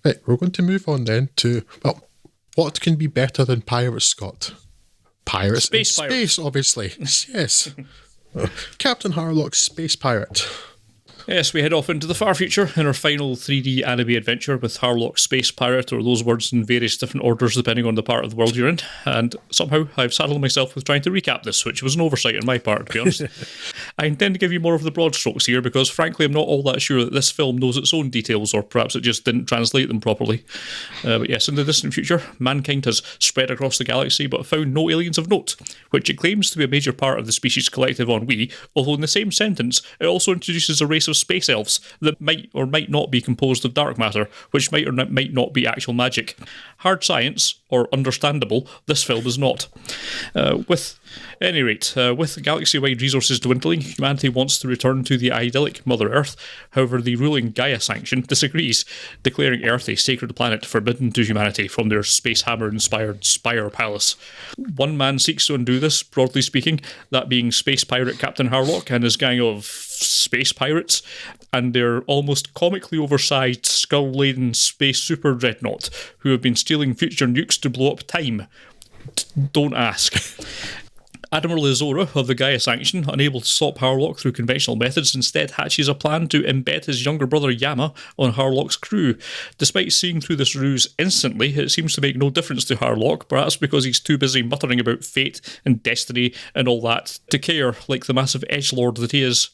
Right, we're going to move on then to, well, what can be better than pirates, Scott? Pirates in space, obviously. Yes. Captain Harlock, Space Pirate. Yes, we head off into the far future in our final 3D anime adventure with Harlock, Space Pirate, or those words in various different orders depending on the part of the world you're in. And somehow I've saddled myself with trying to recap this, which was an oversight on my part, to be honest. I intend to give you more of the broad strokes here because, frankly, I'm not all that sure that this film knows its own details, or perhaps it just didn't translate them properly. But yes, in the distant future, mankind has spread across the galaxy but found no aliens of note, which it claims to be a major part of the species collective on Wii, although in the same sentence, it also introduces a race of space elves that might or might not be composed of dark matter, which might or might not be actual magic. Hard science, or understandable, this film is not. With galaxy-wide resources dwindling, humanity wants to return to the idyllic Mother Earth. However, the ruling Gaia Sanction disagrees, declaring Earth a sacred planet forbidden to humanity from their Space Hammer-inspired Spire Palace. One man seeks to undo this, broadly speaking, that being Space Pirate Captain Harlock and his gang of space pirates, and their almost comically oversized, skull-laden space super dreadnought, who have been stealing future nukes to blow up time. Don't ask. Admiral Azora of the Gaia Sanction, unable to stop Harlock through conventional methods, instead hatches a plan to embed his younger brother Yama on Harlock's crew. Despite seeing through this ruse instantly, it seems to make no difference to Harlock, perhaps because he's too busy muttering about fate and destiny and all that to care, like the massive edgelord that he is.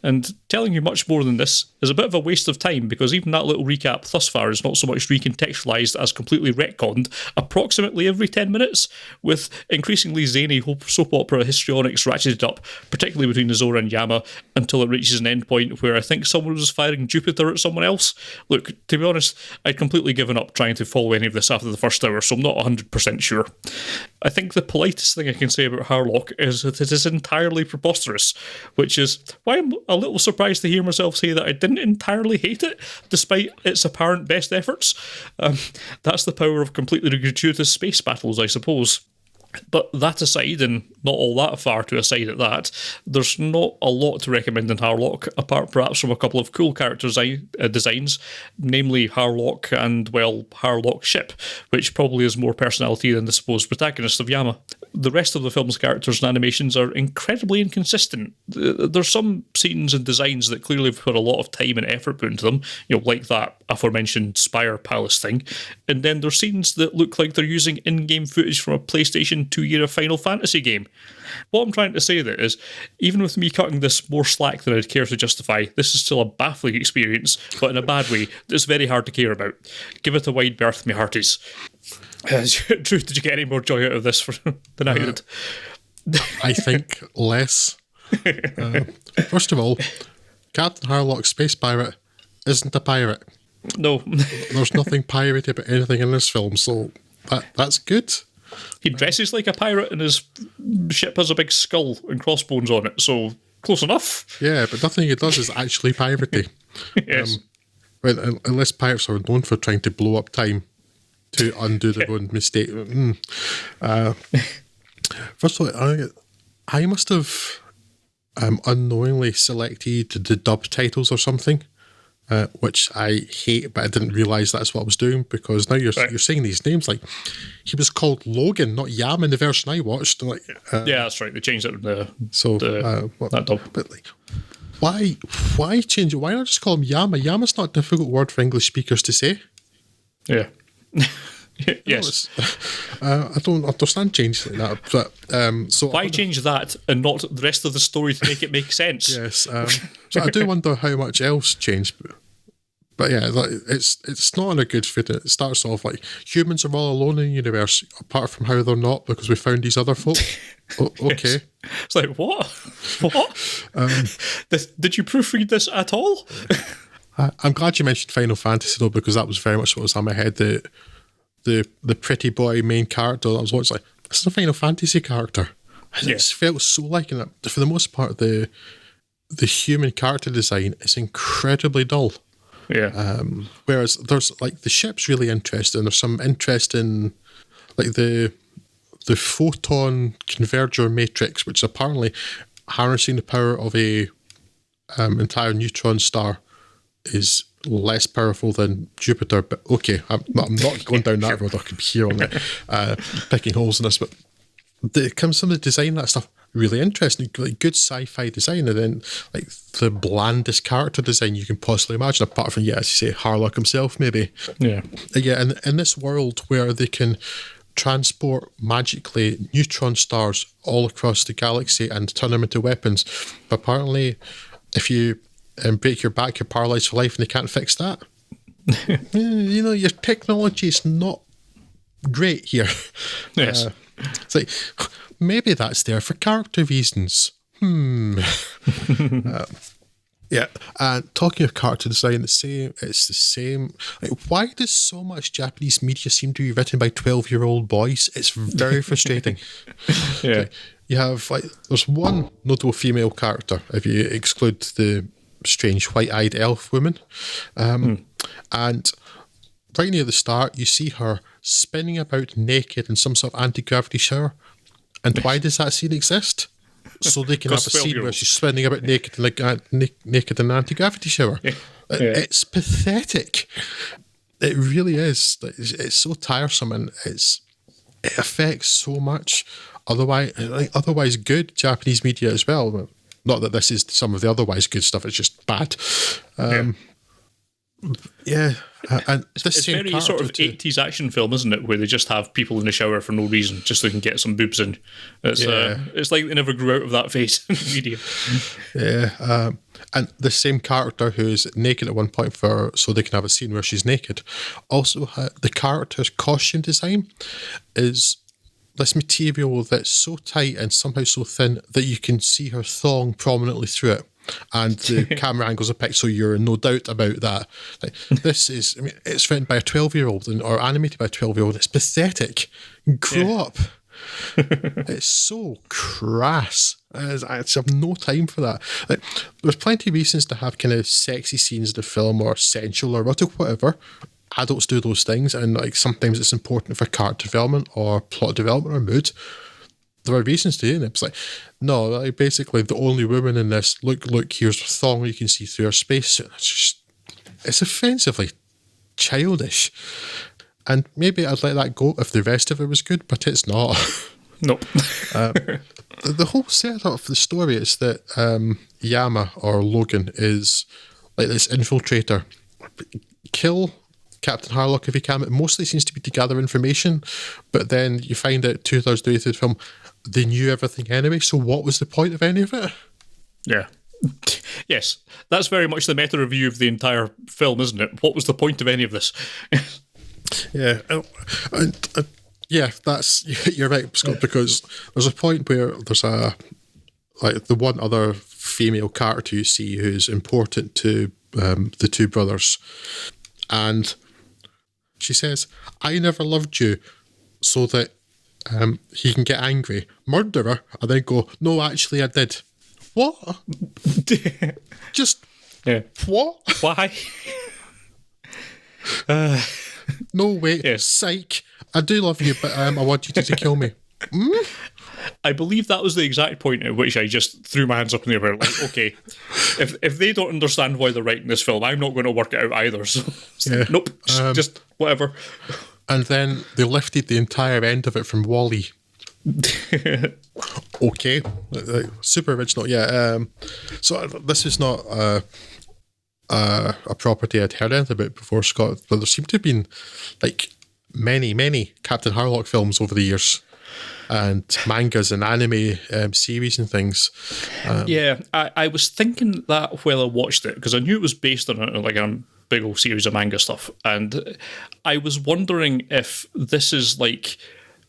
And telling you much more than this is a bit of a waste of time, because even that little recap thus far is not so much recontextualised as completely retconned approximately every 10 minutes, with increasingly zany soap opera histrionics ratcheted up, particularly between Azora and Yama, until it reaches an end point where I think someone was firing Jupiter at someone else. Look, to be honest, I'd completely given up trying to follow any of this after the first hour, so I'm not 100% sure. I think the politest thing I can say about Harlock is that it is entirely preposterous, which is why I'm a little surprised to hear myself say that I didn't entirely hate it, despite its apparent best efforts. That's the power of completely gratuitous space battles, I suppose. But that aside, and not all that far to aside at that, there's not a lot to recommend in Harlock, apart perhaps from a couple of cool character designs, namely Harlock and, well, Harlock Ship, which probably has more personality than the supposed protagonist of Yama. The rest of the film's characters and animations are incredibly inconsistent. There's some scenes and designs that clearly put a lot of time and effort put into them, like that aforementioned Spire Palace thing, and then there's scenes that look like they're using in-game footage from a PlayStation 2-era Final Fantasy game. What I'm trying to say there is, even with me cutting this more slack than I'd care to justify, this is still a baffling experience, but in a bad way that's very hard to care about. Give it a wide berth, me hearties. Drew, did you get any more joy out of this than I did? I think less. First of all, Captain Harlock, Space Pirate, isn't a pirate. No. There's nothing piratey about anything in this film, so that's good. He dresses like a pirate and his ship has a big skull and crossbones on it, so close enough. Yeah, but nothing he does is actually piratey. Yes. Unless pirates are known for trying to blow up time to undo their own mistake. First of all, I must have unknowingly selected the dub titles or something, which I hate, but I didn't realise that's what I was doing, because now you're saying these names like he was called Logan, not Yam in the version I watched. Like, yeah, that's right. They changed it in that dub. But like, why change it? Why not just call him Yama? Yama's not a difficult word for English speakers to say. Yeah. Yes. I don't understand changes like that. But so why change that and not the rest of the story to make it make sense? Yes. So I do wonder how much else changed. But yeah, it's not on a good foot. It starts off like humans are all alone in the universe, apart from how they're not, because we found these other folk. Okay. Yes. It's like, what? Did you proofread this at all? I'm glad you mentioned Final Fantasy though, because that was very much what was on my head. The pretty boy main character that I was watching, like, this is a Final Fantasy character. It felt so like it. For the most part, the human character design is incredibly dull. Yeah. Whereas there's like the ship's really interesting. There's some interest in like the photon converger matrix, which is apparently harnessing the power of a entire neutron star is less powerful than Jupiter. But okay, I'm not going down that road. I could be here on it, picking holes in this. But some of the design, that stuff, really interesting. Like good sci-fi design, and then like the blandest character design you can possibly imagine, apart from, as you say, Harlock himself, maybe. Yeah. And in this world where they can transport magically neutron stars all across the galaxy and turn them into weapons, but apparently if you break your back, you're paralyzed for life, and they can't fix that. Your technology is not great here. Yes. It's like, maybe that's there for character reasons. Yeah, and talking of character design, it's the same. Like, why does so much Japanese media seem to be written by 12-year-old boys? It's very frustrating. Yeah. Like, you have, there's one notable female character, if you exclude the strange white-eyed elf woman. And right near the start, you see her spinning about naked in some sort of anti-gravity shower. And why does that scene exist? So they can have a scene where she's spinning about naked in an anti-gravity shower. Yeah. It's pathetic. It really is. It's so tiresome, and it affects so much otherwise good Japanese media as well. Not that this is some of the otherwise good stuff, it's just bad. And it's very sort of 80s action film, isn't it, where they just have people in the shower for no reason, just so they can get some boobs in. It's like they never grew out of that phase in media. And the same character who's naked at one point so they can have a scene where she's naked. Also, the character's costume design is this material that's so tight and somehow so thin that you can see her thong prominently through it. And the camera angles are picked, so you're in no doubt about that. Like, this is, it's written by a 12-year-old or animated by a 12-year-old. It's pathetic. Grow up. It's so crass. I just have no time for that. Like, there's plenty of reasons to have kind of sexy scenes in the film, or sensual, or whatever. Adults do those things, and like sometimes it's important for character development or plot development or mood. There are reasons to it. It's like, no, like basically the only woman in this, look, here's her thong, you can see through her spacesuit. It's offensively childish. And maybe I'd let that go if the rest of it was good, but it's not. Nope. The whole setup for the story is that Yama, or Logan, is like this infiltrator. Kill Captain Harlock if he can. It mostly seems to be to gather information, but then you find out 2/3 the way through the film they knew everything anyway, so what was the point of any of it? Yeah. Yes, that's very much the meta review of the entire film, isn't it? What was the point of any of this? Yeah. You're right, Scott, because there's a point where there's the one other female character you see who's important to the two brothers, and she says, "I never loved you," so that he can get angry, murder her, and then go, "No, actually, I did." What? Just what? Why? No, wait. Yes. Psych. I do love you, but I want you to kill me. I believe that was the exact point at which I just threw my hands up in the air. Like, okay, if they don't understand why they're writing this film, I'm not going to work it out either. So, nope, just whatever. And then they lifted the entire end of it from Wall-E. Okay, super original. Yeah. So this is not a property I'd heard anything about before, Scott, but there seem to have been like many Captain Harlock films over the years, and mangas and anime series and things. I was thinking that while I watched it, because I knew it was based on a big old series of manga stuff, and I was wondering if this is like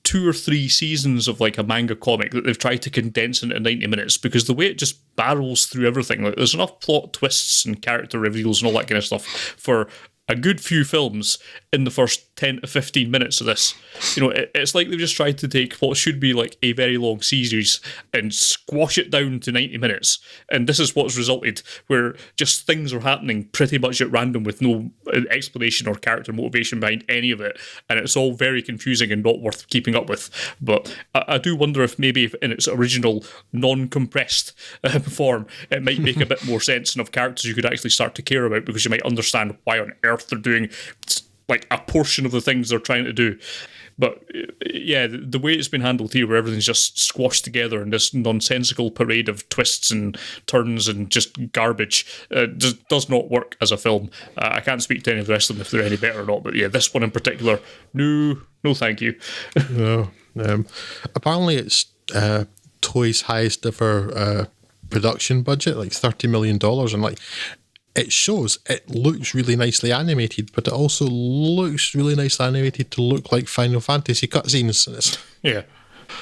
2 or 3 seasons of like a manga comic that they've tried to condense into 90 minutes, because the way it just barrels through everything, like there's enough plot twists and character reveals and all that kind of stuff for a good few films in the first 10 to 15 minutes of this. You know, it's like they've just tried to take what should be like a very long series and squash it down to 90 minutes. And this is what's resulted, where just things are happening pretty much at random with no explanation or character motivation behind any of it. And it's all very confusing and not worth keeping up with. But I do wonder if maybe in its original non-compressed form, it might make a bit more sense and of characters you could actually start to care about, because you might understand why on earth they're doing like a portion of the things they're trying to do. But yeah, the way it's been handled here, where everything's just squashed together in this nonsensical parade of twists and turns and just garbage, does not work as a film. I can't speak to any of the rest of them if they're any better or not, but yeah, this one in particular, no thank you. No. Apparently it's Toy's highest ever production budget, like $30 million, and like, it shows it looks really nicely animated, but it also looks really nicely animated to look like Final Fantasy cutscenes. Yeah.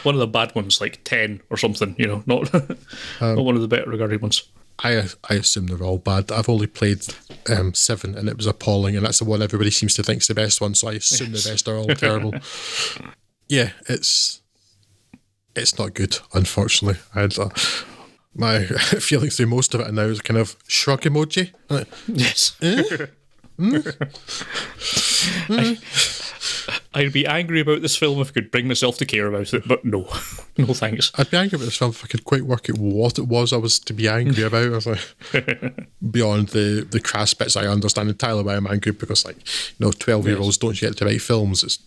One of the bad ones, like 10 or something, you know, not one of the better regarded ones. I assume they're all bad. I've only played 7 and it was appalling, and that's the one everybody seems to think's the best one, so I assume the rest are all terrible. Yeah, it's not good, unfortunately. My feelings through most of it now is kind of shrug emoji. Yes. I'd be angry about this film if I could bring myself to care about it, but no thanks. I'd be angry about this film if I could quite work out what it was I was to be angry about. I was like, beyond the crass bits, I understand entirely why I'm angry, because 12-year-olds don't get to write films.